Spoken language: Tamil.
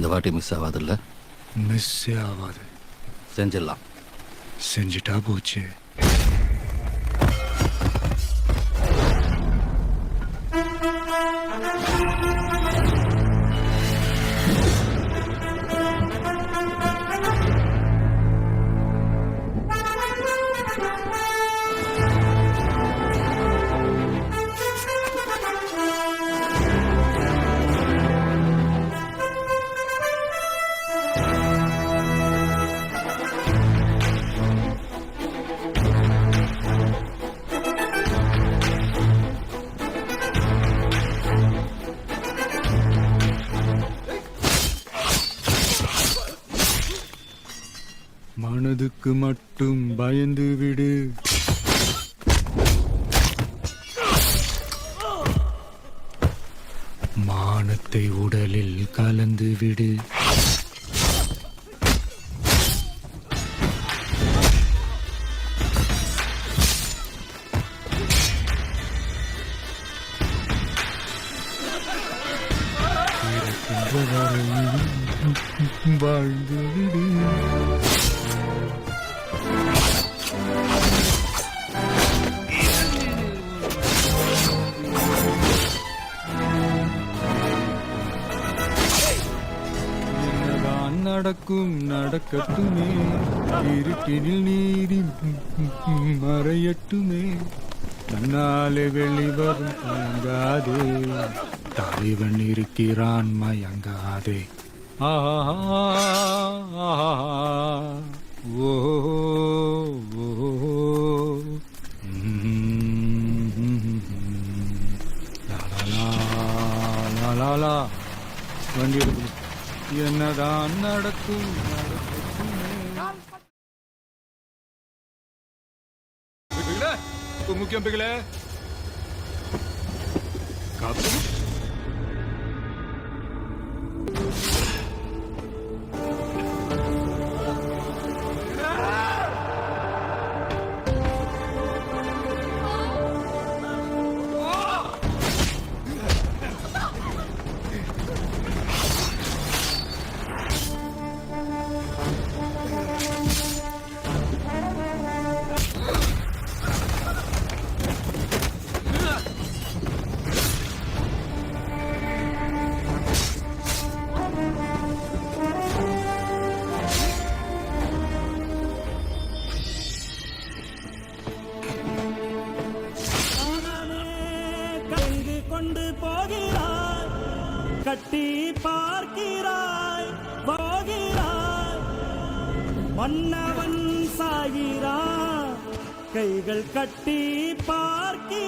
இந்த வாட்டி மிஸ் ஆகாதுல்ல? மிஸ்ஸே ஆகாது. செஞ்சிடலாம். செஞ்சுட்டா போச்சு. மனதுக்கு மட்டும் பயந்து விடு. மானத்தை உடலில் கலந்து விடு. வாழ்ந்து விடு. நடக்கும் நடக்கட்டுமே, இருட்டினில் நீதி மறையட்டுமே, தன்னாலே வெளிவரும் தயங்காதே, தலைவன் இருக்கிறான் மயங்காதே. ஓ லாலா வண்டி எடுத்து என்னதான் நடக்கும் முக்கியம் பிகல காப்பு. கொண்டு போகிறாய், கட்டி பார்க்கிறாய், போகிறாய், மன்னவன் சாகிறாய், கைகள் கட்டி பார்க்கிறாய்.